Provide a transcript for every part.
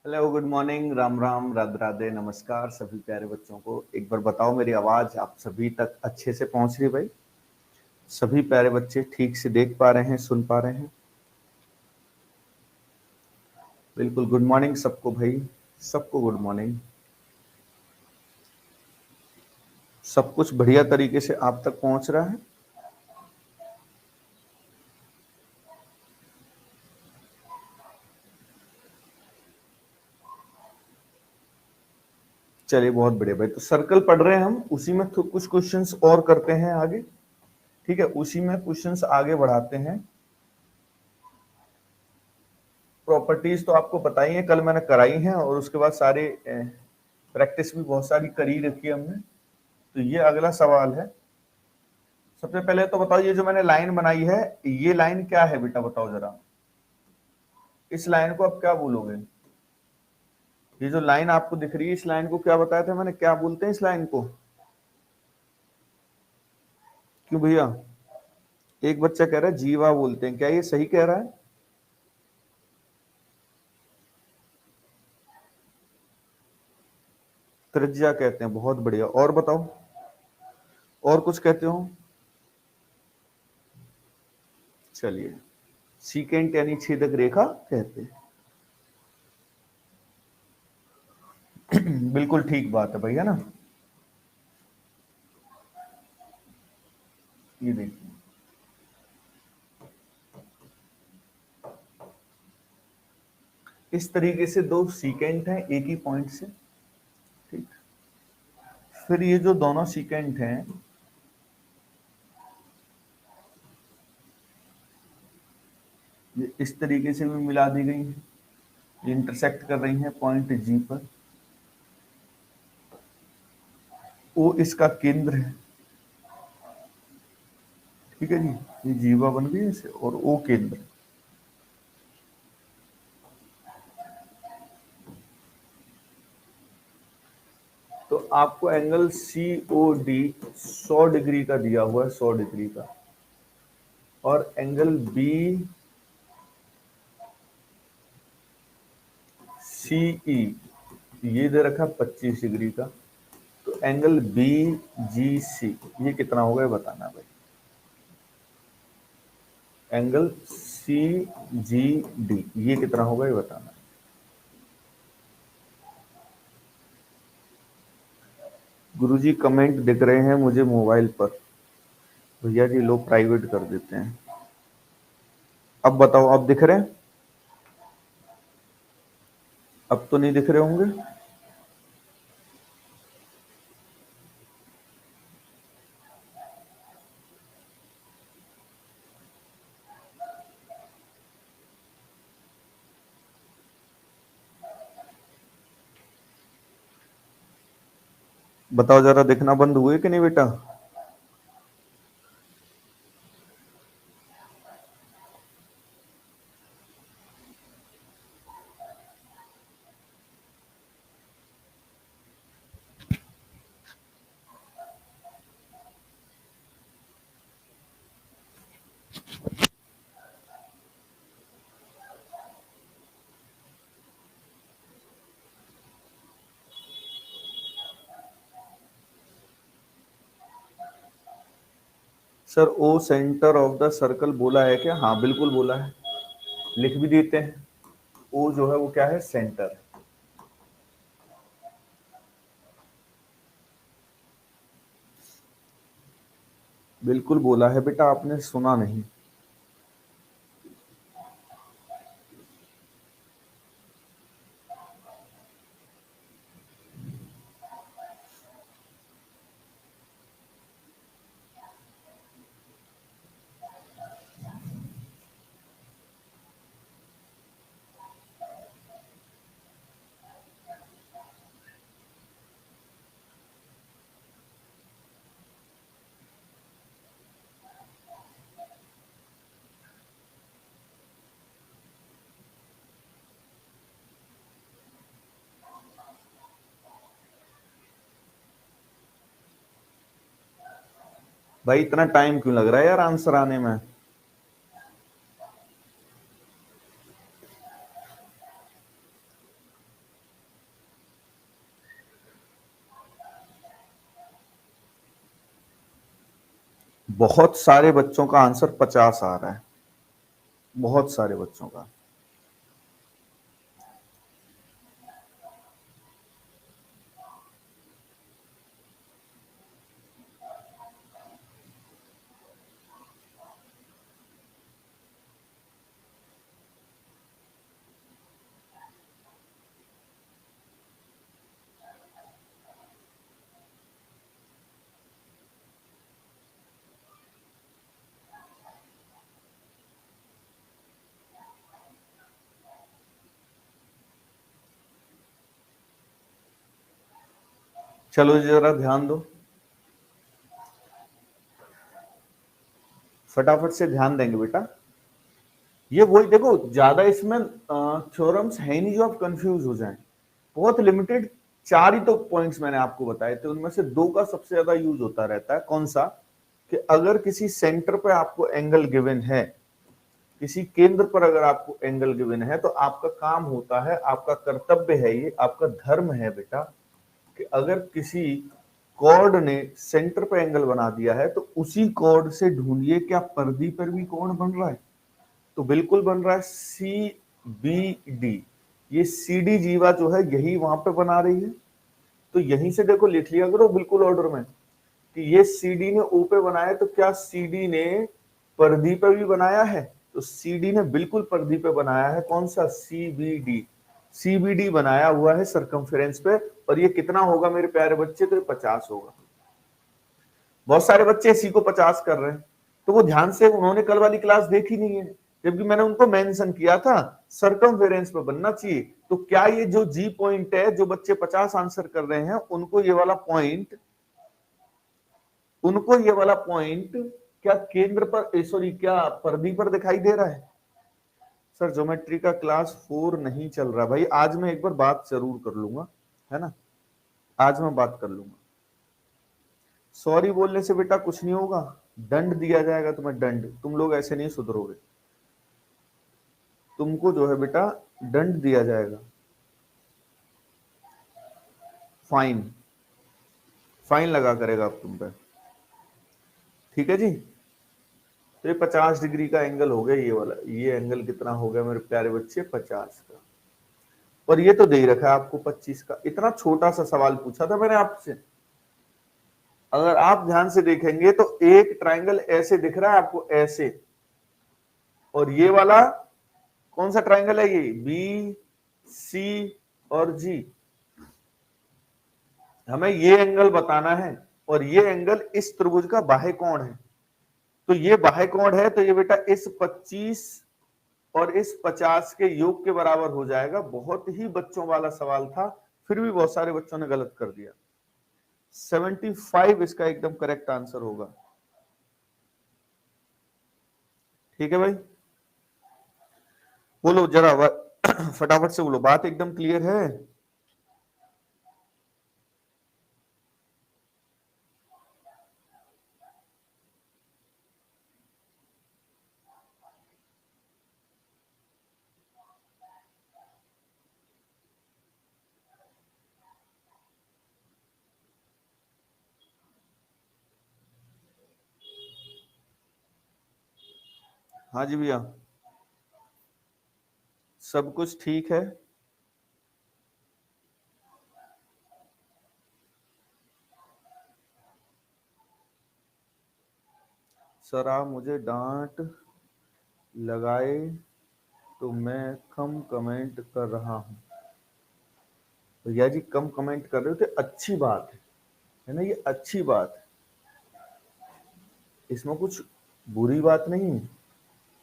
Hello, good morning, Ram Ram, Radhe Radhe, नमस्कार सभी प्यारे बच्चों को। एक बार बताओ, मेरी आवाज आप सभी तक अच्छे से पहुंच रही है भाई? सभी प्यारे बच्चे ठीक से देख पा रहे हैं, सुन पा रहे हैं? बिल्कुल, गुड मॉर्निंग सबको भाई, सबको गुड मॉर्निंग। सब कुछ बढ़िया तरीके से आप तक पहुंच रहा है? चलिए, बहुत बढ़िया भाई। तो सर्कल पढ़ रहे हैं हम, उसी में तो कुछ क्वेश्चंस और करते हैं आगे। ठीक है, उसी में क्वेश्चंस आगे बढ़ाते हैं। प्रॉपर्टीज तो आपको पता ही है, कल मैंने कराई है, और उसके बाद सारे प्रैक्टिस भी बहुत सारी करी रखी है हमने। तो ये अगला सवाल है। सबसे पहले तो बताओ, ये जो मैंने लाइन बनाई है, ये लाइन क्या है बेटा? बताओ जरा, इस लाइन को आप क्या बोलोगे? ये जो लाइन आपको दिख रही है, इस लाइन को क्या बताया था मैंने, क्या बोलते हैं इस लाइन को? क्यों भैया? एक बच्चा कह रहा है जीवा बोलते हैं, क्या ये सही कह रहा है? त्रिज्या कहते हैं, बहुत बढ़िया। और बताओ, और कुछ कहते हो? चलिए, सीकेंट यानी छेदक रेखा कहते हैं। बिल्कुल ठीक बात है भैया ना। ये देखिए, इस तरीके से दो सीकेंट हैं एक ही पॉइंट से। ठीक, फिर ये जो दोनों सीकेंट हैं, ये इस तरीके से भी मिला दी गई है, इंटरसेक्ट कर रही हैं पॉइंट जी पर। ओ इसका केंद्र है। ठीक है जी, ये जीवा बन गई इसे, और ओ केंद्र। तो आपको angle C O D 100 degree का दिया हुआ है, 100 डिग्री का। और एंगल बी सी ई ये दे रखा 25 डिग्री का। तो एंगल बी जी सी ये कितना होगा, ये बताना भाई। एंगल सी जी डी ये कितना होगा, ये बताना। गुरुजी कमेंट दिख रहे हैं मुझे मोबाइल पर। भैया जी लोग प्राइवेट कर देते हैं। अब बताओ, अब दिख रहे हैं? अब तो नहीं दिख रहे होंगे। बताओ जरा, दिखना बंद हुए कि नहीं बेटा? Sir, O centre of the circle बोला है क्या? हाँ बिल्कुल बोला है, लिख भी देते हैं। ओ जो है वो क्या है, सेंटर। बिल्कुल बोला है बेटा, आपने सुना नहीं। भाई इतना टाइम क्यों लग रहा है यार आंसर आने में? बहुत सारे बच्चों का आंसर 50 आ रहा है, बहुत सारे बच्चों का। चलो जरा ध्यान दो, फटाफट से ध्यान देंगे बेटा। ये वही देखो, ज्यादा इसमें थ्योरम्स है नहीं जो आप कंफ्यूज हो जाएं, बहुत लिमिटेड। 4 ही तो पॉइंट्स मैंने आपको बताए थे, उनमें से 2 का सबसे ज्यादा यूज होता रहता है। कौन सा? कि अगर किसी सेंटर पे आपको एंगल गिवन है, किसी केंद्र पर अगर आपको एंगल गिवन है, तो आपका काम होता है, आपका कर्तव्य है, ये आपका धर्म है बेटा, कि अगर किसी कॉर्ड ने सेंटर पे एंगल बना दिया है तो उसी कॉर्ड से ढूंढिए क्या परिधि पर भी कोण बन रहा है। तो बिल्कुल बन रहा है सी बी डी। ये सी डी जीवा जो है यही वहां पे बना रही है, तो यहीं से देखो लिख लिया करो बिल्कुल ऑर्डर में कि ये सी डी ने ओ पे बनाया, तो क्या सी डी ने परिधि पे भी बनाया है? तो सी डी ने बिल्कुल परिधि पे बनाया है। कौन सा? C B D. C B D बनाया हुआ है सरकमफेरेंस पे, और ये कितना होगा मेरे प्यारे बच्चे? तो ये 50 होगा। बहुत सारे बच्चे इसी को 50 कर रहे हैं, तो वो ध्यान से, उन्होंने कल वाली क्लास देखी नहीं है, जबकि मैंने उनको मेंशन किया था सरकमफेरेंस पे बनना चाहिए। तो क्या ये जो जी पॉइंट है, जो बच्चे 50 आंसर कर रहे हैं, उनको ये वाला पॉइंट, उनको ये वाला पॉइंट क्या केंद्र पर, सॉरी, क्या परिधि पर दिखाई दे रहा है? सर ज्योमेट्री का क्लास 4 नहीं चल रहा भाई, आज मैं एक बार बात जरूर कर लूंगा, है ना, आज मैं बात कर लूंगा। सॉरी बोलने से बेटा कुछ नहीं होगा, दंड दिया जाएगा तुम्हें, दंड। तुम लोग ऐसे नहीं सुधरोगे, तुमको जो है बेटा दंड दिया जाएगा, फाइन, फाइन लगा करेगा अब तुम पे, ठीक है जी। तो ये 50 डिग्री का एंगल हो गया, ये वाला, ये एंगल कितना हो गया मेरे प्यारे बच्चे? 50 का। और ये तो दे ही रखा है आपको 25 का। इतना छोटा सा सवाल पूछा था मैंने आपसे, अगर आप ध्यान से देखेंगे तो एक ट्राइंगल ऐसे दिख रहा है आपको, ऐसे, और ये वाला कौन सा ट्राइंगल है? ये बी सी और जी। हमें ये एंगल बताना है, और ये एंगल इस त्रिभुज का बाह्य कोण है। तो ये बाह्य कोण है, तो ये बेटा इस 25 और इस 50 के योग के बराबर हो जाएगा। बहुत ही बच्चों वाला सवाल था, फिर भी बहुत सारे बच्चों ने गलत कर दिया। 75 इसका एकदम करेक्ट आंसर होगा, ठीक है भाई। बोलो जरा फटाफट से बोलो, बात एकदम क्लियर है? हाँ जी भैया, सब कुछ ठीक है। सर आप मुझे डांट लगाए तो मैं कम कमेंट कर रहा हूं। भैया जी कम कमेंट कर रहे हो तो अच्छी बात है ना, ये अच्छी बात है, इसमें कुछ बुरी बात नहीं है,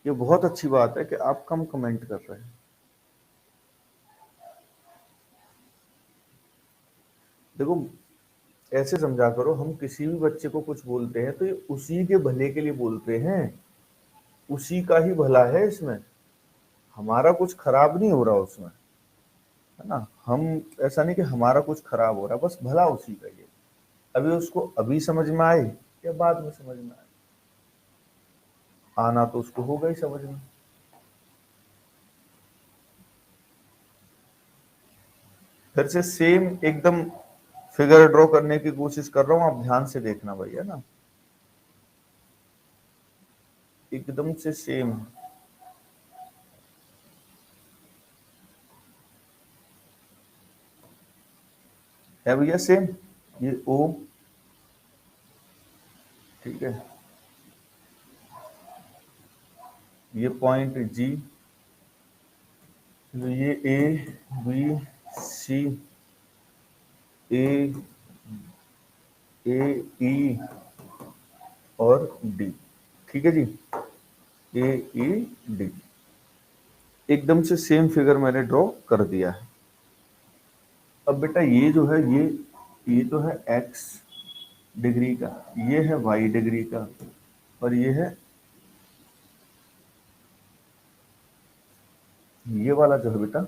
ये बहुत अच्छी बात है कि आप कम कमेंट कर रहे हैं। देखो ऐसे समझा करो, हम किसी भी बच्चे को कुछ बोलते हैं तो ये उसी के भले के लिए बोलते हैं, उसी का ही भला है इसमें, हमारा कुछ खराब नहीं हो रहा उसमें, है ना। हम, ऐसा नहीं कि हमारा कुछ खराब हो रहा, बस भला उसी का ही है। अभी उसको अभी समझ में आए या बाद में समझ में आए, आना तो उसको होगा ही समझ में। फिर से सेम एकदम फिगर ड्रॉ करने की कोशिश कर रहा हूं, आप ध्यान से देखना भैया ना। एकदम से सेम है भैया, सेम। ये O, ठीक है, ये पॉइंट G, तो ये A B C A E और D, ठीक है जी, A E D, एकदम से सेम फिगर मैंने ड्रॉ कर दिया है। अब बेटा ये जो है ये तो है x डिग्री का, ये है y डिग्री का, और ये है ये वाला जो है बेटा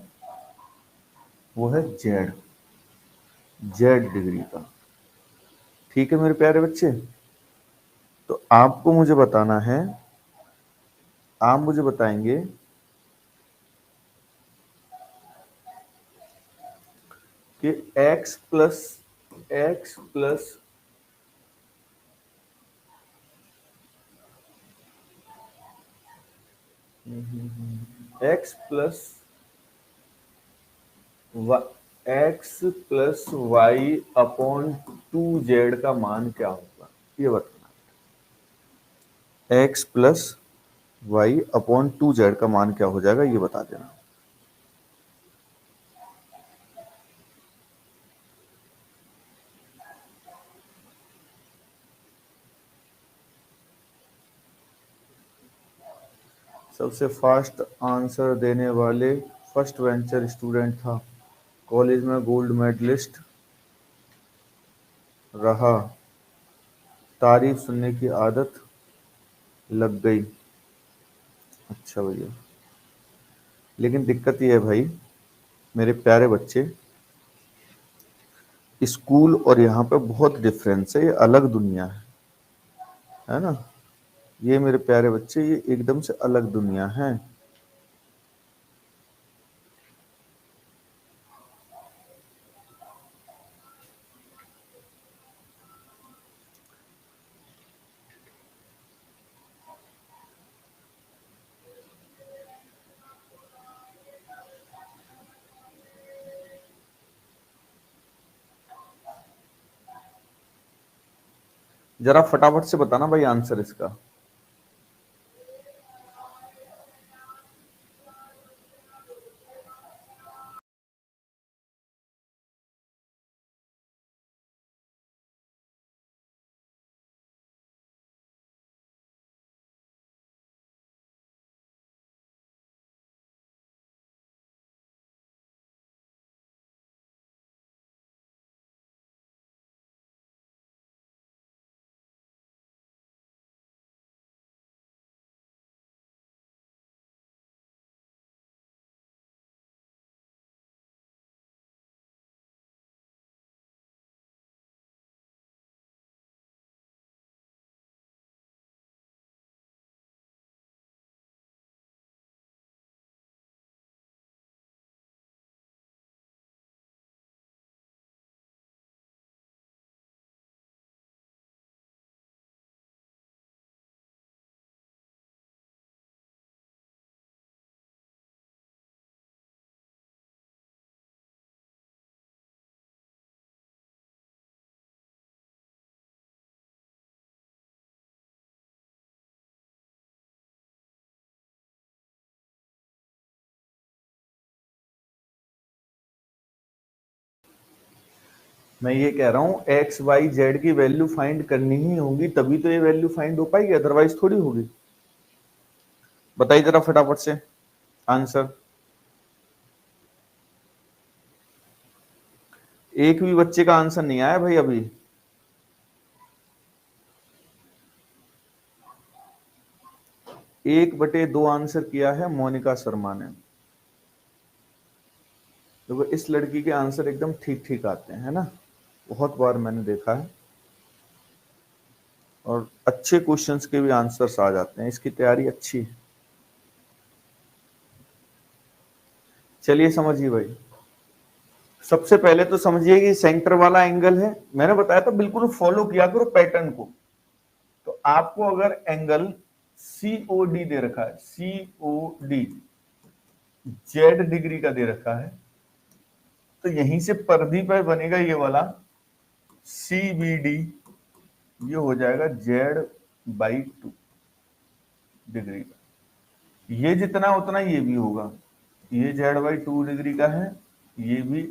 वो है z डिग्री का। ठीक है मेरे प्यारे बच्चे, तो आपको मुझे बताना है, आप मुझे बताएंगे कि x plus y upon 2z का मान क्या होगा, ये बताना। x plus y upon 2z का मान क्या हो जाएगा, ये बता देना। सबसे फास्ट आंसर देने वाले फर्स्ट वेंचर स्टूडेंट था, कॉलेज में गोल्ड मेडलिस्ट रहा, तारीफ सुनने की आदत लग गई। अच्छा भैया, लेकिन दिक्कत ये है भाई मेरे प्यारे बच्चे, स्कूल और यहाँ पे बहुत डिफरेंस है, ये अलग दुनिया है ना। ये मेरे प्यारे बच्चे ये एकदम से अलग दुनिया है। जरा फटाफट से बताना भाई आंसर इसका। मैं ये कह रहा हूँ एक्स वाई जेड की वैल्यू फाइंड करनी ही होगी, तभी तो ये वैल्यू फाइंड हो पाएगी, अदरवाइज थोड़ी होगी। बताइए जरा फटाफट से आंसर। एक भी बच्चे का आंसर नहीं आया भाई अभी। एक बटे दो आंसर किया है मोनिका शर्मा ने। देखो इस लड़की के आंसर एकदम ठीक ठीक आते हैं, है ना, बहुत बार मैंने देखा है, और अच्छे क्वेश्चंस के भी आंसर्स आ जाते हैं, इसकी तैयारी अच्छी है। चलिए समझिए भाई, सबसे पहले तो समझिए कि सेंटर वाला एंगल है, मैंने बताया था बिल्कुल फॉलो किया करो पैटर्न को। तो आपको अगर एंगल COD दे रखा है, COD जेड डिग्री का दे रखा है, तो यहीं से परिधि पर बनेगा ये वाला CBD, ये हो जाएगा Z/2 डिग्री का। ये जितना उतना ये भी होगा, ये Z/2 डिग्री का है, ये भी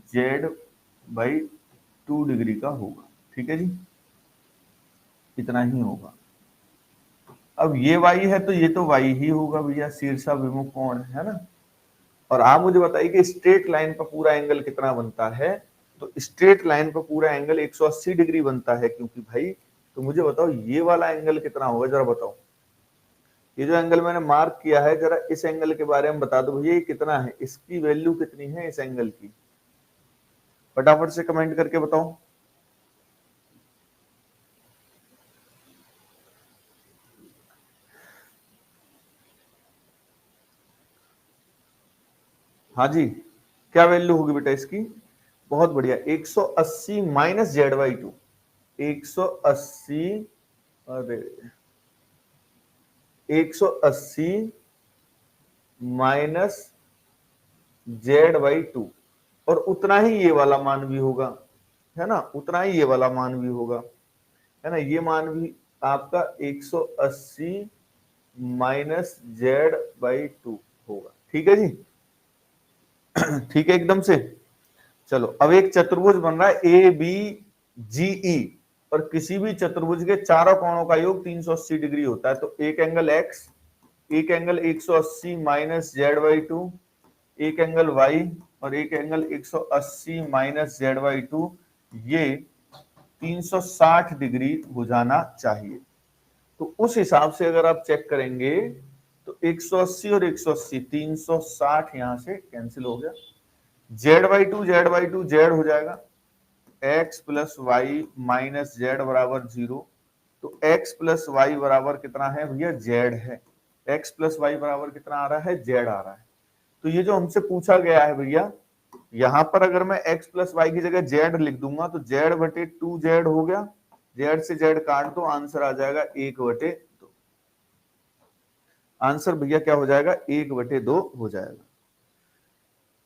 Z/2 डिग्री का होगा। ठीक है जी, इतना ही होगा। अब ये y है तो ये तो y ही होगा भैया, शीर्षाभिमुख कोण है ना। और आप मुझे बताइए कि स्ट्रेट लाइन पर पूरा एंगल कितना बनता है, तो स्ट्रेट लाइन पर पूरा एंगल 180 डिग्री बनता है, क्योंकि भाई तो मुझे बताओ ये वाला एंगल कितना होगा, जरा बताओ। ये जो एंगल मैंने मार्क किया है, जरा इस एंगल के बारे में बता दो भैया, ये कितना है, इसकी वैल्यू कितनी है इस एंगल की, फटाफट से कमेंट करके बताओ। हाँ जी, क्या वैल्यू होगी बेटा इसकी, बहुत बढ़िया, 180 माइनस Z/2, 180, अरे 180 माइनस Z/2, और उतना ही ये वाला मान भी होगा, है ना, उतना ही ये वाला मान भी होगा, है ना, ये मान भी आपका 180 माइनस Z/2 होगा। ठीक है जी, ठीक है एकदम से। चलो अब एक चतुर्भुज बन रहा है ABGE, और किसी भी चतुर्भुज के चारों कोणों का योग 380 डिग्री होता है, तो एक एंगल x, एक एंगल 180 माइनस Z/2, एक एंगल y और एक एंगल 180 माइनस Z/2, ये 360 डिग्री हो जाना चाहिए। तो उस हिसाब से अगर आप चेक करेंगे तो 180 और 180, 360 यहां से कैंसिल हो गया, Z/2 Z हो जाएगा, x plus Y minus Z बराबर 0, तो x प्लस वाई बराबर कितना है भैया, z है, x प्लस वाई बराबर कितना आ रहा है, z आ रहा है। तो ये जो हमसे पूछा गया है भैया, यहां पर अगर मैं x प्लस वाई की जगह z लिख दूंगा तो Z/2z हो गया, z से z काट दो, आंसर आ जाएगा 1/2। आंसर भैया क्या हो जाएगा, 1/2 हो जाएगा।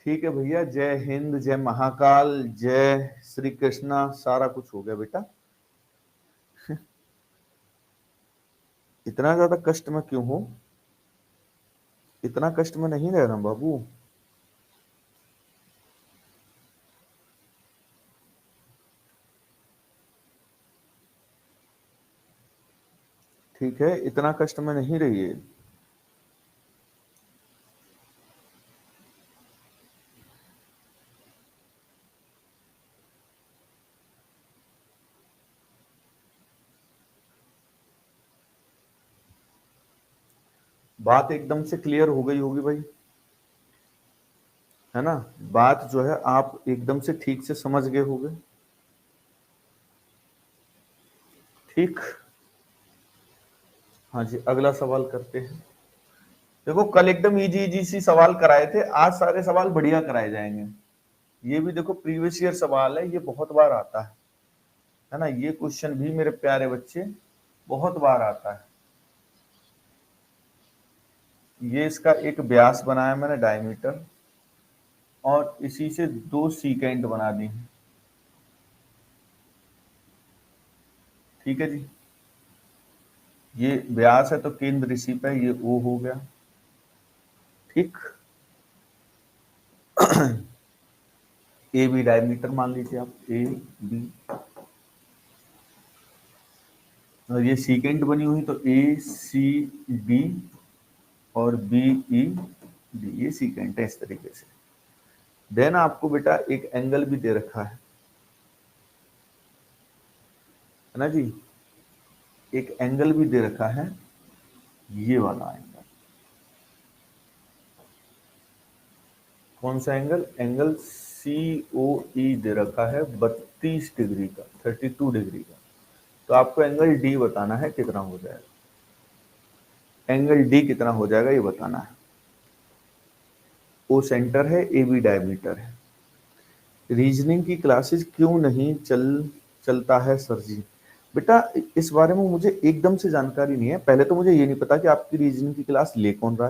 ठीक है भैया, जय हिंद, जय महाकाल, जय श्री कृष्णा, सारा कुछ हो गया बेटा। इतना ज्यादा कष्ट में क्यों हो, इतना कष्ट में नहीं रह रहा बाबू। ठीक है, इतना कष्ट में नहीं रहिए। बात एकदम से क्लियर हो गई होगी भाई, है ना, बात जो है आप एकदम से ठीक से समझ गए होंगे। ठीक, हाँ जी, अगला सवाल करते हैं। देखो कल एकदम इजी इजी सी सवाल कराए थे, आज सारे सवाल बढ़िया कराए जाएंगे। ये भी देखो प्रीवियस ईयर सवाल है, ये बहुत बार आता है ना, ये क्वेश्चन भी मेरे प्यारे बच्चे बहुत बार आता है। ये इसका एक व्यास बनाया मैंने डायमीटर, और इसी से 2 सीकेंट बना दी। ठीक है जी, ये व्यास है तो केंद्र इसी पे, ये O हो गया। ठीक, ए बी डायमीटर मान लीजिए आप, ए बी, और ये सीकेंट बनी हुई तो ACB और BED, ये सीकेंट है इस तरीके से। देन आपको बेटा एक एंगल भी दे रखा है ना जी, एक एंगल भी दे रखा है, ये वाला एंगल। कौन सा एंगल, एंगल COE दे रखा है 32 डिग्री का, 32 डिग्री का। तो आपको एंगल D बताना है कितना हो जाएगा, एंगल D कितना हो जाएगा ये बताना है। O सेंटर है, AB डायमीटर है। रीजनिंग की क्लासेस क्यों नहीं चलता है सर जी, बेटा इस बारे में मुझे एकदम से जानकारी नहीं है। पहले तो मुझे ये नहीं पता कि आपकी रीजनिंग की क्लास ले कौन रहा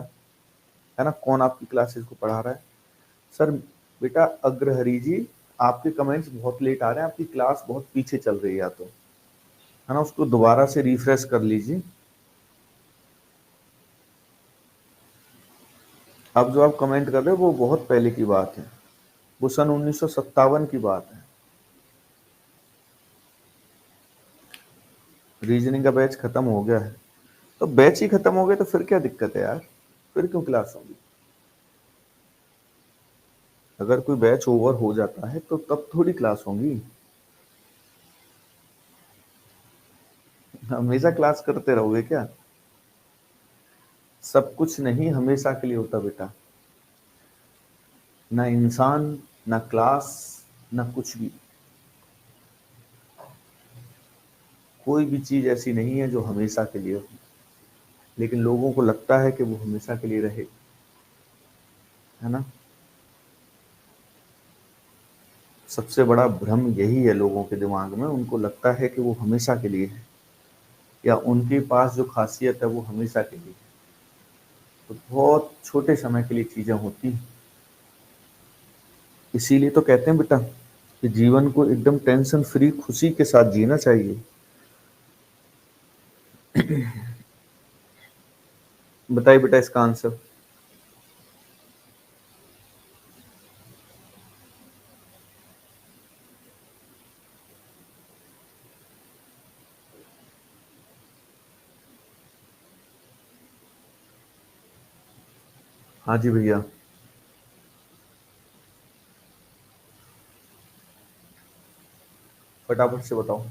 है ना, कौन आपकी क्लासेस को पढ़ा रहा है। सर बेटा अग्रहरि जी, आपके कमेंट्स बहुत लेट आ रहे हैं, आपकी क्लास बहुत पीछे चल रही है, या तो है ना, उसको दोबारा से रिफ्रेश कर लीजिए। अब जो आप कमेंट कर रहे हो वो बहुत पहले की बात है, वो सन 1957 की बात है। रीजनिंग का बैच खत्म हो गया है, तो बैच ही खत्म हो गया तो फिर क्या दिक्कत है यार, फिर क्यों क्लास होगी? अगर कोई बैच ओवर हो जाता है तो तब थोड़ी क्लास होगी। हमेशा क्लास करते रहोगे क्या? सब कुछ नहीं हमेशा के लिए होता बेटा, ना इंसान, ना क्लास, ना कुछ भी। कोई भी चीज ऐसी नहीं है जो हमेशा के लिए हो, लेकिन लोगों को लगता है कि वो हमेशा के लिए रहे, है ना। सबसे बड़ा भ्रम यही है लोगों के दिमाग में, उनको लगता है कि वो हमेशा के लिए है, या उनके पास जो खासियत है वो हमेशा के लिए है। तो बहुत छोटे समय के लिए चीजें होती हैं। इसीलिए तो कहते हैं बेटा कि जीवन को एकदम टेंशन फ्री खुशी के साथ जीना चाहिए। बताइए बेटा इसका आंसर। हाँ जी भैया। फटाफट से बताओ।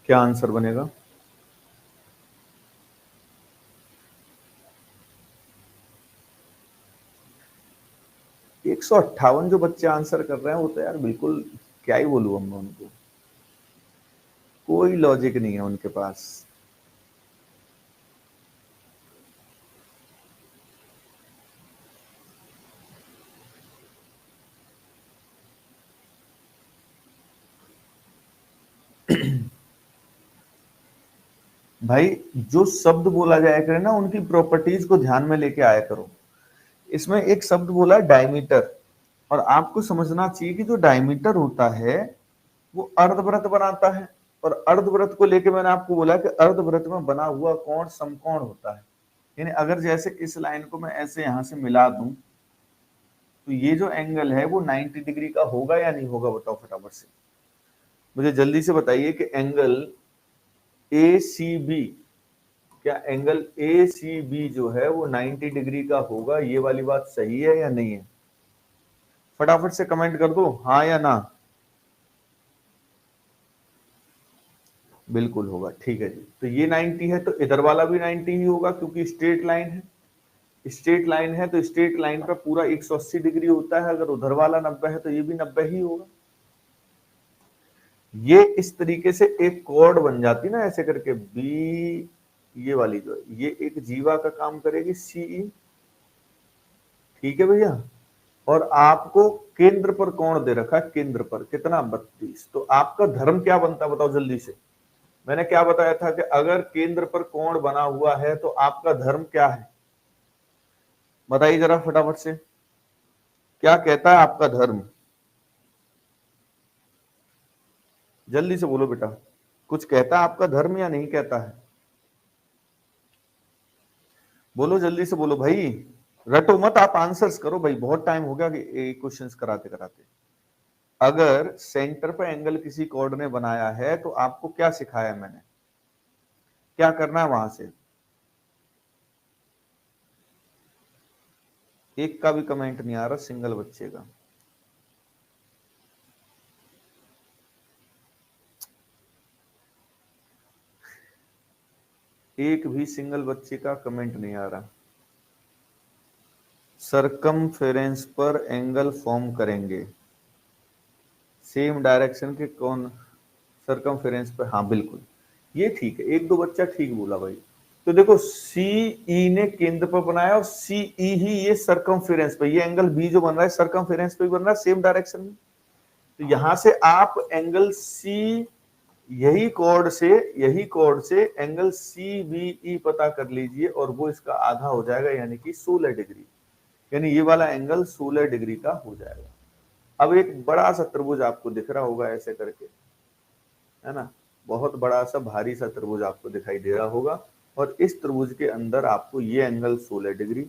क्या आंसर बनेगा? 158 जो बच्चे आंसर कर रहे हैं वो तो यार बिल्कुल, क्या ही बोलूं हम उनको, कोई लॉजिक नहीं है उनके पास। भाई जो शब्द बोला जाया करे ना उनकी प्रॉपर्टीज को ध्यान में लेके आया करो। इसमें एक शब्द बोला डायमीटर, और आपको समझना चाहिए कि जो डायमीटर होता है वो अर्धवृत्त बनाता है, और अर्धवृत्त को लेके मैंने आपको बोला कि अर्धवृत्त में बना हुआ कोण समकोण होता है। यानी अगर जैसे इस लाइन को मैं ऐसे यहां से मिला दूं तो ये जो एंगल है वो 90 डिग्री का होगा या नहीं होगा? बताओ फटाफट से, मुझे जल्दी से बताइए कि एंगल ए सी बी, क्या एंगल ए सी बी जो है वो 90 डिग्री का होगा? ये वाली बात सही है या नहीं है? फटाफट से कमेंट कर दो हाँ या ना। बिल्कुल होगा, ठीक है जी। तो ये 90 है तो इधर वाला भी 90 ही होगा, क्योंकि स्ट्रेट लाइन है। स्ट्रेट लाइन है तो स्ट्रेट लाइन का पूरा 180 डिग्री होता है, अगर उधर वाला 90 है तो ये भी 90 ही होगा। ये इस तरीके से एक कॉर्ड बन जाती ना ऐसे करके बी, ये वाली जो है ये एक जीवा का काम करेगी सीई, ठीक है भैया। और आपको केंद्र पर कोण दे रखा है, केंद्र पर कितना 32, तो आपका धर्म क्या बनता है बताओ जल्दी से। मैंने क्या बताया था कि अगर केंद्र पर कोण बना हुआ है तो आपका धर्म क्या है? बताइए जरा फटाफट से, क्या कहता है आपका धर्म? जल्दी से बोलो बेटा, कुछ कहता है आपका धर्म या नहीं कहता है? बोलो जल्दी से बोलो भाई, रटो मत, आप आंसर्स करो भाई, बहुत टाइम हो गया क्वेश्चंस कराते कराते। अगर सेंटर पे एंगल किसी कॉर्ड ने बनाया है तो आपको क्या सिखाया मैंने, क्या करना है वहां से? एक का भी कमेंट नहीं आ रहा सिंगल बच्चे का। एक भी सिंगल बच्चे का कमेंट नहीं आ रहा। सरकमफेरेंस पर एंगल फॉर्म करेंगे, सेम डायरेक्शन के कौन? सरकमफेरेंस पर, हाँ बिल्कुल, ये ठीक है, एक दो बच्चा ठीक बोला भाई। तो देखो सीई ने केंद्र पर बनाया और सीई ही ये सरकमफेरेंस पे, ये एंगल बी जो बन रहा है सरकमफेरेंस पे बन रहा है सेम डायरेक्शन में। तो यहां से आप एंगल सी, यही कोड से एंगल सी बी ई पता कर लीजिए और वो इसका आधा हो जाएगा, यानी कि 16 डिग्री, यानी ये वाला एंगल 16 डिग्री का हो जाएगा। अब एक बड़ा सा त्रिभुज आपको दिख रहा होगा ऐसे करके, है ना, बहुत बड़ा सा भारी सा त्रिभुज आपको दिखाई दे रहा होगा, और इस त्रिभुज के अंदर आपको ये एंगल 16 डिग्री,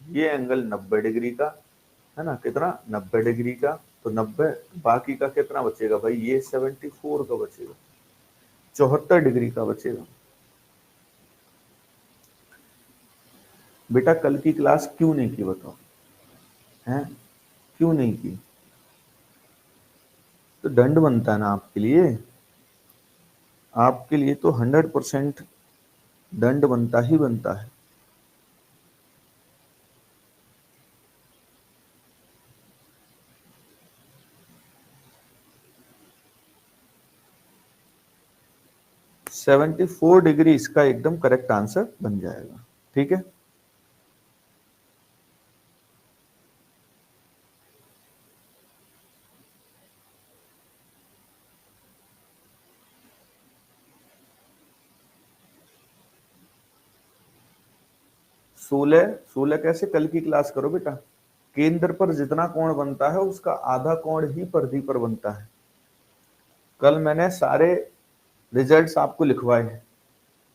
ये एंगल 90 डिग्री का, है ना, कितना 90 डिग्री का, तो 90 बाकी का कितना बचेगा भाई, ये 74 का बचेगा, 74 डिग्री का बचेगा। बेटा कल की क्लास क्यों नहीं की बताओ, हैं क्यों नहीं की? तो दंड बनता है ना आपके लिए, आपके लिए तो 100% दंड बनता ही बनता है। सेवेंटी 74 डिग्री इसका एकदम करेक्ट आंसर बन जाएगा। ठीक है, सोलह 16 कैसे, कल की क्लास करो बेटा। केंद्र पर जितना कोण बनता है उसका आधा कोण ही परिधि पर बनता है। कल मैंने सारे रिजल्ट्स आपको लिखवाए हैं।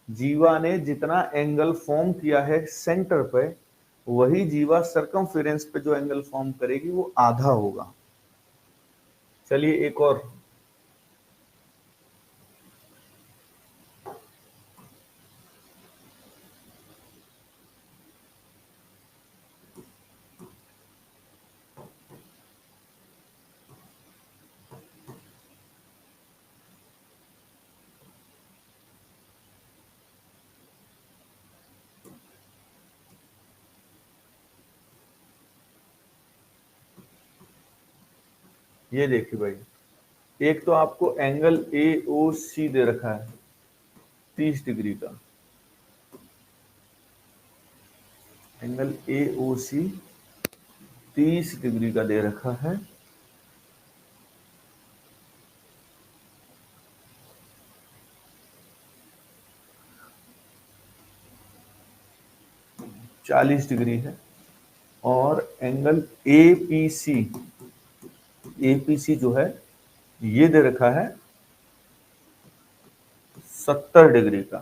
जीवा ने जितना एंगल फॉर्म किया है सेंटर पे, वही जीवा सरकमफेरेंस पे जो एंगल फॉर्म करेगी वो आधा होगा। चलिए एक और, ये देखिए भाई, एक तो आपको एंगल ए ओ सी दे रखा है 30 डिग्री का, angle A O C 30 degree का दे रखा है। चालीस डिग्री है, और एंगल एपीसी जो है ये दे रखा है 70 डिग्री का।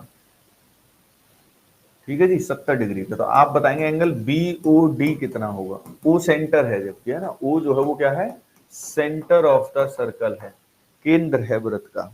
ठीक है जी, 70 डिग्री का। तो आप बताएंगे एंगल बी ओ डी कितना होगा। ओ सेंटर है, जबकि है ना, ओ जो है वो क्या है, सेंटर ऑफ द सर्कल है, केंद्र है वृत्त का।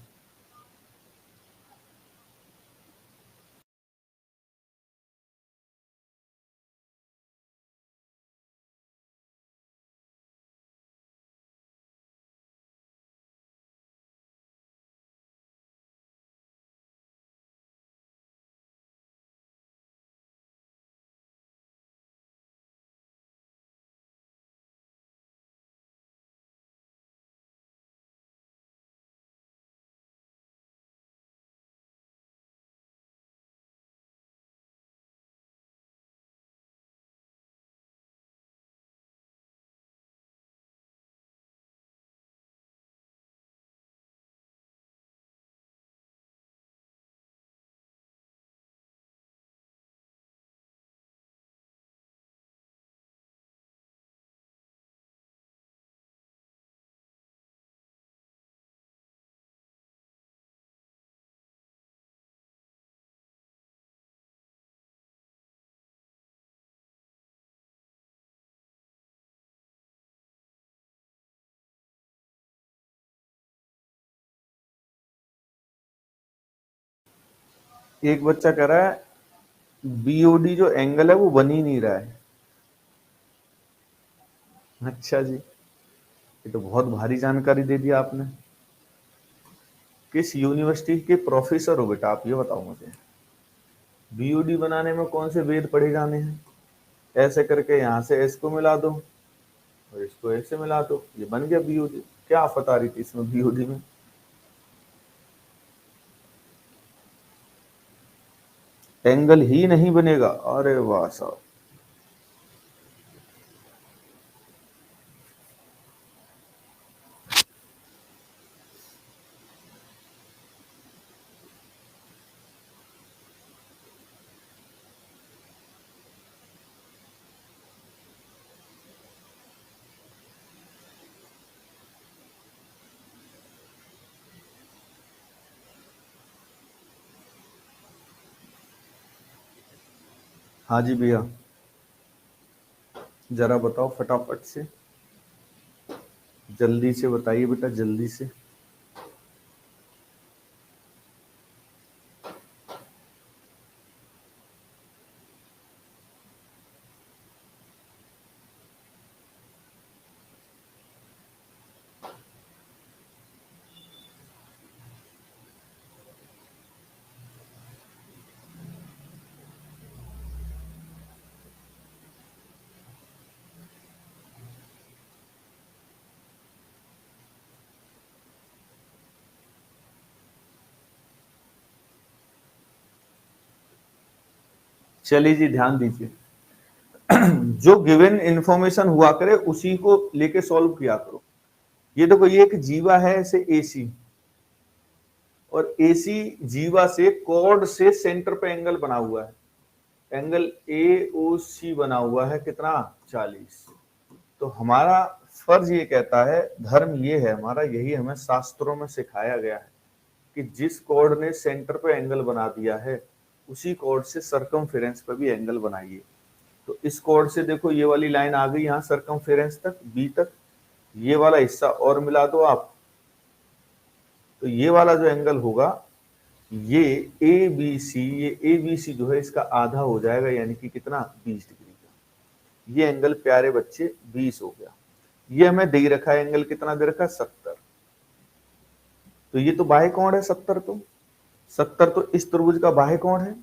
एक बच्चा कह रहा है बीओडी जो एंगल है वो बन ही नहीं रहा है। अच्छा जी, ये तो बहुत भारी जानकारी दे दी आपने। किस यूनिवर्सिटी के प्रोफेसर हो बेटा आप, ये बताओ मुझे। बीओडी बनाने में कौन से वेद पढ़े जाने हैं? ऐसे करके यहाँ से इसको मिला दो और इसको ऐसे मिला दो, ये बन गया बीओडी। क्या आफत आ रही थी इसमें बीओडी में? एंगल ही नहीं बनेगा। अरे वाह साहब, हाँ जी भैया, जरा बताओ फटाफट से, जल्दी से बताइए बेटा, जल्दी से। चलिए जी, ध्यान दीजिए। जो गिवन इंफॉर्मेशन हुआ करे उसी को लेके सॉल्व किया करो। ये देखो, ये एक जीवा है ऐसे एसी, और एसी जीवा से कॉर्ड से सेंटर पे एंगल बना हुआ है, एंगल ए ओ सी बना हुआ है, कितना, 40। तो हमारा फर्ज ये कहता है, धर्म ये है हमारा, यही हमें शास्त्रों में सिखाया गया है कि जिस कॉर्ड ने सेंटर पे एंगल बना दिया है उसी कॉर्ड से सरकमफेरेंस पे भी एंगल बनाइए। तो इस कॉर्ड से देखो, ये वाली लाइन आ गई यहाँ सरकमफेरेंस तक, बी तक, ये वाला हिस्सा और मिला दो आप, तो ये वाला जो एंगल होगा, ये ए बी सी, ये ए बी सी जो है इसका आधा हो जाएगा, यानी कि कितना, 20 डिग्री का। ये एंगल प्यारे बच्चे 20 हो गया। ये हमें दे रखा है एंगल, कितना दे रखा है, 70। तो ये तो बाह्य कोण है 70, तो 70 तो इस त्रिभुज का बाह्य कोण है,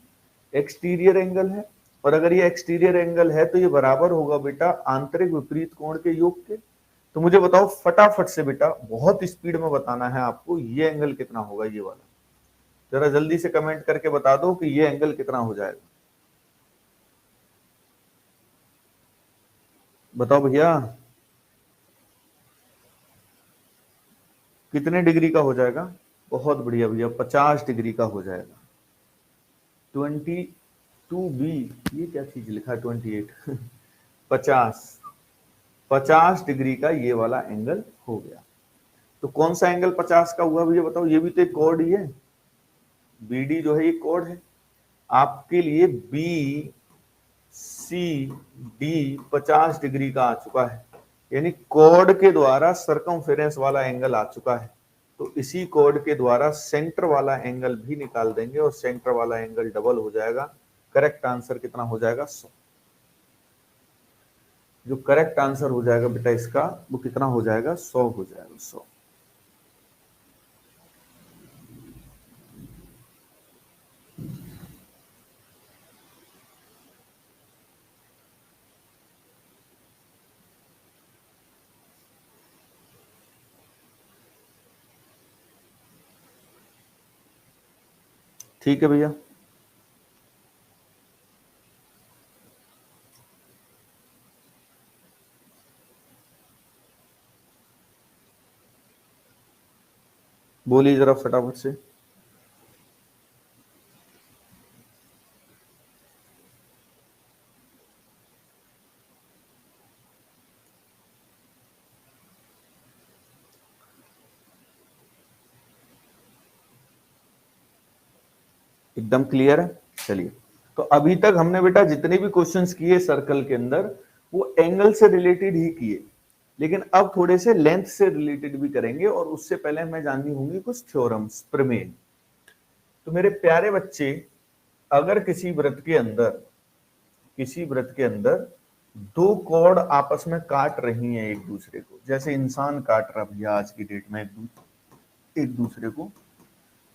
एक्सटीरियर एंगल है। और अगर ये एक्सटीरियर एंगल है तो ये बराबर होगा बेटा आंतरिक विपरीत कोण के योग के। तो मुझे बताओ फटाफट से बेटा, बहुत स्पीड में बताना है आपको, ये एंगल कितना होगा, ये वाला। जरा जल्दी से कमेंट करके बता दो कि ये एंगल कितना हो जाएगा। बताओ भैया, कितने डिग्री का हो जाएगा? बहुत बढ़िया भैया, 50 डिग्री का हो जाएगा। 22B, ये क्या चीज लिखा है, 28 50 डिग्री का ये वाला एंगल हो गया। तो कौन सा एंगल 50 का हुआ भैया बताओ? ये भी तो एक कोड ही है, BD जो है ये कोड है आपके लिए। BCD 50 डिग्री का आ चुका है, यानी कोड के द्वारा सरकमफेरेंस वाला एंगल आ चुका है। तो इसी कोड के द्वारा सेंटर वाला एंगल भी निकाल देंगे और सेंटर वाला एंगल डबल हो जाएगा। करेक्ट आंसर कितना हो जाएगा? 100। जो करेक्ट आंसर हो जाएगा बेटा इसका, वो कितना हो जाएगा? 100 हो जाएगा, 100। ठीक है भैया, बोलिए जरा फटाफट से। एकदम क्लियर है? चलिए, तो अभी तक हमने बेटा जितने भी क्वेश्चंस किए सर्कल के अंदर, वो एंगल से रिलेटेड ही किए, लेकिन अब थोड़े से लेंथ से रिलेटेड भी करेंगे, और उससे पहले हमें जाननी होंगी कुछ थ्योरम्स, प्रमेय। तो मेरे प्यारे बच्चे, अगर किसी वृत्त के अंदर दो कॉर्ड आपस में काट रही हैं एक दूसरे को, जैसे इंसान काट रहा भैया आज की डेट में एक दूसरे को,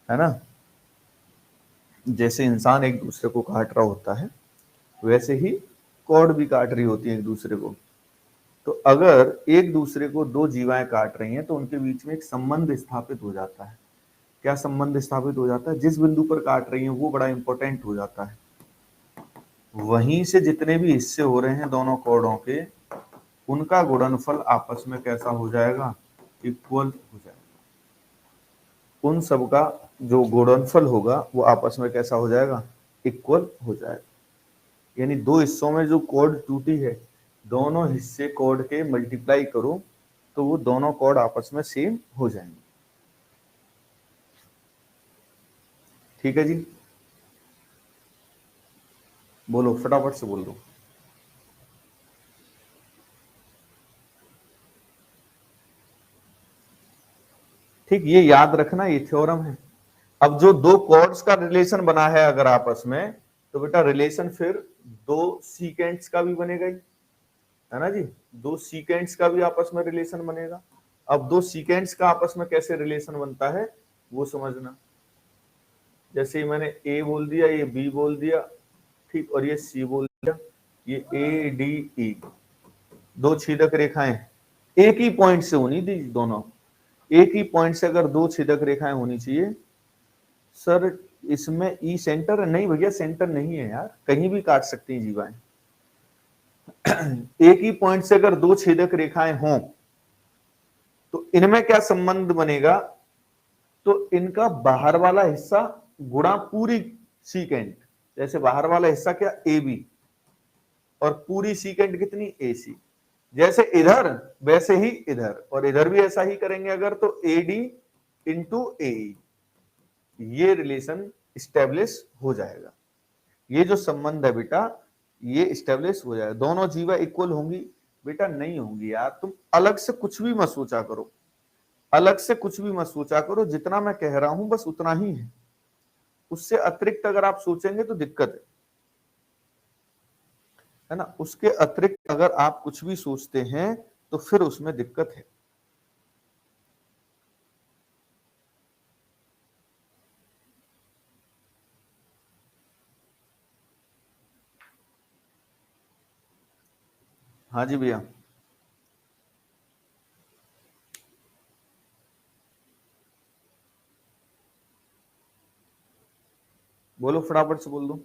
है ना, जैसे इंसान एक दूसरे को काट रहा होता है, वैसे ही कॉर्ड भी काट रही होती है एक दूसरे को। तो अगर एक दूसरे को दो जीवाएं काट रही हैं तो उनके बीच में एक संबंध स्थापित हो जाता है। क्या संबंध स्थापित हो जाता है? जिस बिंदु पर काट रही हैं वो बड़ा इंपॉर्टेंट हो जाता है। वहीं से जितने भी हिस्से हो रहे हैं दोनों कोडों के, उनका गुणनफल आपस में कैसा हो जाएगा, इक्वल हो जाएगा। उन सब का जो गुणनफल होगा वो आपस में कैसा हो जाएगा, इक्वल हो जाएगा। यानी दो हिस्सों में जो कोड टूटी है, दोनों हिस्से कोड के मल्टीप्लाई करो तो वो दोनों कोड आपस में सेम हो जाएंगे। ठीक है जी, बोलो फटाफट से बोल दो। ठीक, ये याद रखना, ये थ्योरम है। अब जो दो कॉर्ड्स का रिलेशन बना है अगर आपस में, तो बेटा रिलेशन फिर दो सीकेंट्स का भी बनेगा ही, है ना जी। दो सीकेंट्स का भी आपस में रिलेशन बनेगा। अब दो सीकेंट्स का आपस में कैसे रिलेशन बनता है वो समझना। जैसे मैंने ए बोल दिया, ये बी बोल दिया, ठीक, और ये सी बोल दिया, ये ए डी ई, दो छेदक रेखाएं एक ही पॉइंट से होनी थी, दोनों एक ही पॉइंट से अगर दो छेदक रेखाएं होनी चाहिए। सर इसमें ई सेंटर नहीं भैया, सेंटर नहीं है यार, कहीं भी काट सकती हैं जीवाएं। एक ही पॉइंट से अगर दो छेदक रेखाएं हों तो इनमें क्या संबंध बनेगा, तो इनका बाहर वाला हिस्सा गुणा पूरी सीकेंट। जैसे बाहर वाला हिस्सा क्या, ए बी, और पूरी सीकेंट कितनी, ए सी। जैसे इधर वैसे ही इधर, और इधर भी ऐसा ही करेंगे अगर, तो ए डी इंटू ए, ये रिलेशन स्टेब्लिश हो जाएगा। ये जो संबंध है बेटा, ये स्टेब्लिश हो जाएगा। दोनों जीवा इक्वल होंगी बेटा, नहीं होंगी यार। तुम अलग से कुछ भी मत सोचा करो, अलग से कुछ भी मत सोचा करो, जितना मैं कह रहा हूं बस उतना ही है। उससे अतिरिक्त अगर आप सोचेंगे तो दिक्कत है ना। उसके अतिरिक्त अगर आप कुछ भी सोचते हैं तो फिर उसमें दिक्कत है। हाँ जी भैया, बोलो फटाफट से बोल दो।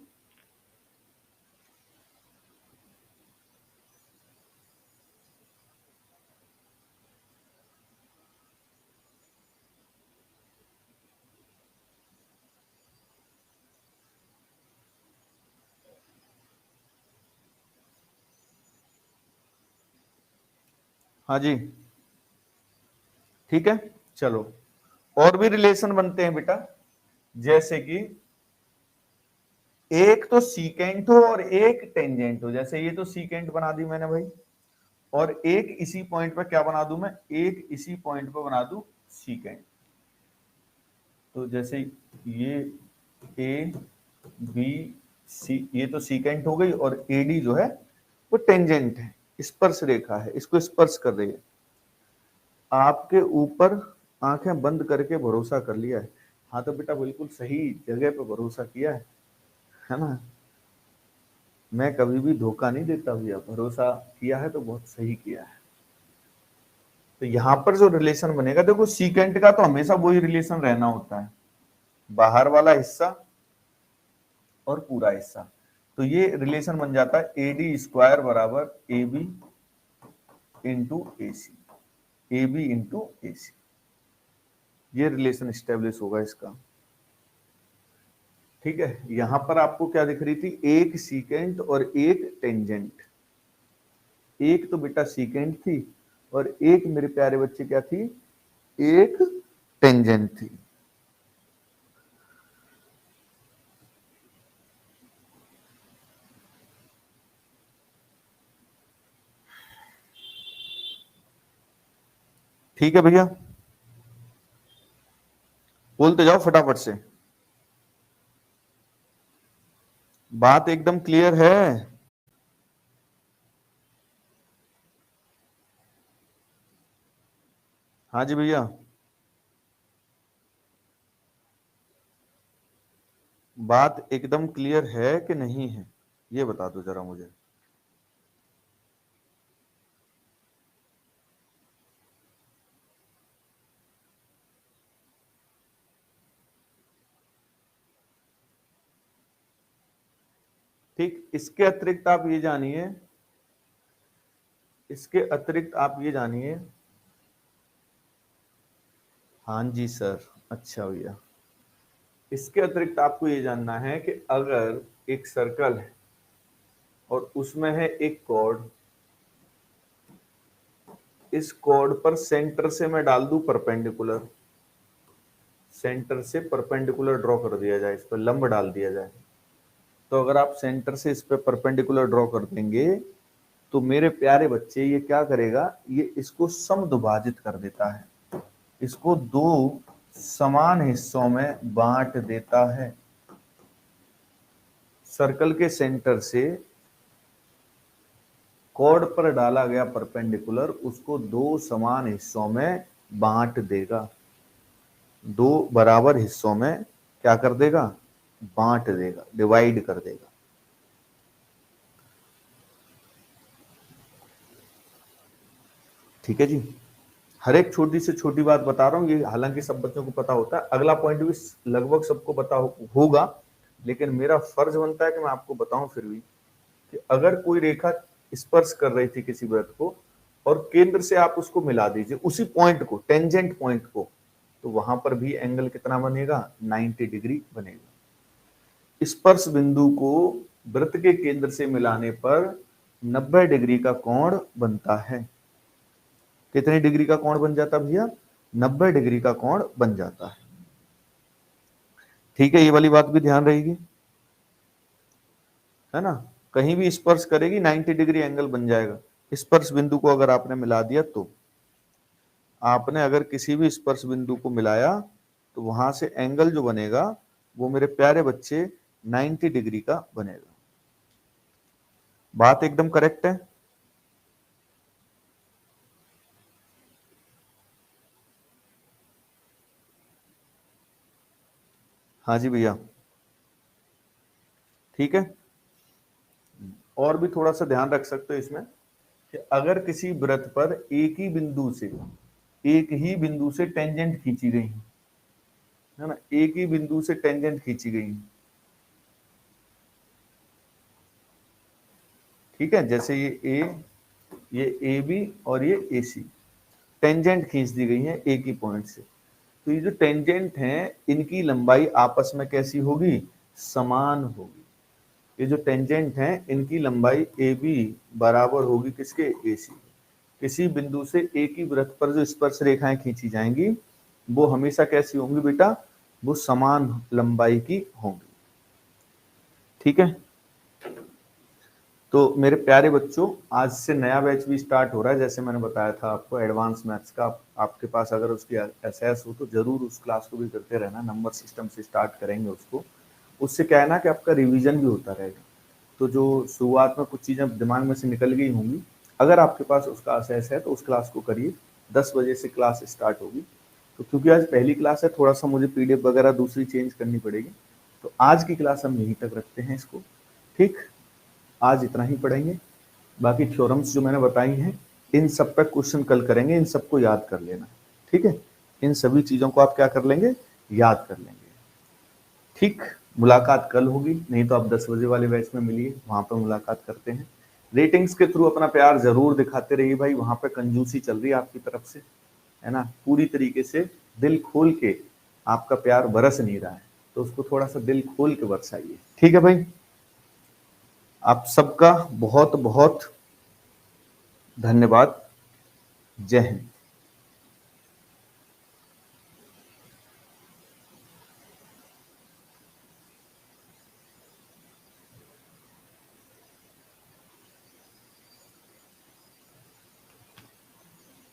हाँ जी, ठीक है, चलो। और भी रिलेशन बनते हैं बेटा, जैसे कि एक तो सीकेंट हो और एक टेंजेंट हो। जैसे ये तो सीकेंट बना दी मैंने भाई, और एक इसी पॉइंट पर क्या बना दूं मैं, एक इसी पॉइंट पर बना दूं सीकेंट। तो जैसे ये ए बी सी, ये तो सीकेंट हो गई, और ए डी जो है वो टेंजेंट है, स्पर्श रेखा है, इसको स्पर्श कर रही है। आपके ऊपर आंखें बंद करके भरोसा कर लिया है। हाँ तो बेटा बिल्कुल सही जगह पे भरोसा किया है ना। मैं कभी भी धोखा नहीं देता भैया, भरोसा किया है तो बहुत सही किया है। तो यहाँ पर जो रिलेशन बनेगा, देखो सीकेंट का तो हमेशा वही रिलेशन रहना होता है, बाहर वाला हिस्सा और पूरा हिस्सा। तो ये रिलेशन बन जाता है ए डी स्क्वायर बराबर A B into A C, A B into A C. ये रिलेशन स्टेब्लिश होगा इसका। ठीक है, यहां पर आपको क्या दिख रही थी, एक सीकेंट और एक टेंजेंट। एक तो बेटा सीकेंट थी और एक मेरे प्यारे बच्चे क्या थी, एक टेंजेंट थी। ठीक है भैया, बोलते जाओ फटाफट से, बात एकदम क्लियर है। हाँ जी भैया, बात एकदम क्लियर है कि नहीं है, ये बता दो जरा मुझे। ठीक, इसके अतिरिक्त आप ये जानिए, इसके अतिरिक्त आप ये जानिए, हाँ जी सर, अच्छा भैया, इसके अतिरिक्त आपको ये जानना है कि अगर एक सर्कल है और उसमें है एक कॉर्ड, इस कॉर्ड पर सेंटर से मैं डाल दूं परपेंडिकुलर, सेंटर से परपेंडिकुलर ड्रॉ कर दिया जाए, इस पर लंब डाल दिया जाए, तो अगर आप सेंटर से इस पे परपेंडिकुलर ड्रॉ कर देंगे तो मेरे प्यारे बच्चे ये क्या करेगा, ये इसको समद्विभाजित कर देता है, इसको दो समान हिस्सों में बांट देता है। सर्कल के सेंटर से कॉर्ड पर डाला गया परपेंडिकुलर उसको दो समान हिस्सों में बांट देगा, दो बराबर हिस्सों में क्या कर देगा, बांट देगा, डिवाइड कर देगा। ठीक है जी, हर एक छोटी से छोटी बात बता रहा हूं, ये हालांकि सब बच्चों को पता होता है, अगला पॉइंट भी लगभग सबको पता होगा, लेकिन मेरा फर्ज बनता है कि मैं आपको बताऊं फिर भी कि अगर कोई रेखा स्पर्श कर रही थी किसी वृत्त को और केंद्र से आप उसको मिला दीजिए उसी पॉइंट को, टेंजेंट पॉइंट को, तो वहां पर भी एंगल कितना बनेगा, 90 डिग्री बनेगा। स्पर्श बिंदु को वृत्त के केंद्र से मिलाने पर 90 डिग्री का कोण बनता है। कितने डिग्री का कोण बन जाता भैया, 90 डिग्री का कोण बन जाता है। ठीक है, ये वाली बात भी ध्यान रहेगी, है ना, कहीं भी स्पर्श करेगी 90 डिग्री एंगल बन जाएगा। स्पर्श बिंदु को अगर आपने मिला दिया, तो आपने अगर किसी भी स्पर्श बिंदु को मिलाया तो वहां से एंगल जो बनेगा वो मेरे प्यारे बच्चे 90 डिग्री का बनेगा। बात एकदम करेक्ट है। हाँ जी भैया, ठीक है। और भी थोड़ा सा ध्यान रख सकते हो इसमें कि अगर किसी वृत्त पर एक ही बिंदु से टेंजेंट खींची गई है ना, एक ही बिंदु से टेंजेंट खींची गई, ठीक है, जैसे ये ए बी और ये ए सी, टेंजेंट खींच दी गई है एक ही पॉइंट से, तो ये जो टेंजेंट हैं इनकी लंबाई आपस में कैसी होगी, समान होगी। ये जो टेंजेंट हैं इनकी लंबाई ए बी बराबर होगी किसके, ए सी। किसी बिंदु से एक ही वृत्त पर जो स्पर्श रेखाएं खींची जाएंगी वो हमेशा कैसी होंगी बेटा, वो समान लंबाई की होंगी। ठीक है, तो मेरे प्यारे बच्चों आज से नया बैच भी स्टार्ट हो रहा है, जैसे मैंने बताया था आपको एडवांस मैथ्स का, आपके पास अगर उसकी एसएस हो तो जरूर उस क्लास को भी करते रहना, नंबर सिस्टम से स्टार्ट करेंगे उसको, उससे क्या है ना कि आपका रिवीजन भी होता रहेगा। तो जो शुरुआत में कुछ चीज़ें दिमाग में से निकल गई होंगी, अगर आपके पास उसका एसएस है तो उस क्लास को करिए, 10 बजे से क्लास स्टार्ट होगी। तो क्योंकि आज पहली क्लास है थोड़ा सा मुझे पीडीएफ वगैरह दूसरी चेंज करनी पड़ेगी, तो आज की क्लास हम यहीं तक रखते हैं इसको। ठीक, आज इतना ही पढ़ेंगे, बाकी थ्योरम्स जो मैंने बताई हैं इन सब पर क्वेश्चन कल करेंगे, इन सबको याद कर लेना। ठीक है, इन सभी चीज़ों को आप क्या कर लेंगे, याद कर लेंगे। ठीक, मुलाकात कल होगी, नहीं तो आप 10 बजे वाले बैच में मिलिए, वहां पर मुलाकात करते हैं। रेटिंग्स के थ्रू अपना प्यार जरूर दिखाते रहिए भाई, वहां पर कंजूसी चल रही है आपकी तरफ से, है ना, पूरी तरीके से दिल खोल के आपका प्यार बरस नहीं रहा है, तो उसको थोड़ा सा दिल खोल के बरसाइए। ठीक है भाई, आप सबका बहुत बहुत धन्यवाद। जय हिंद।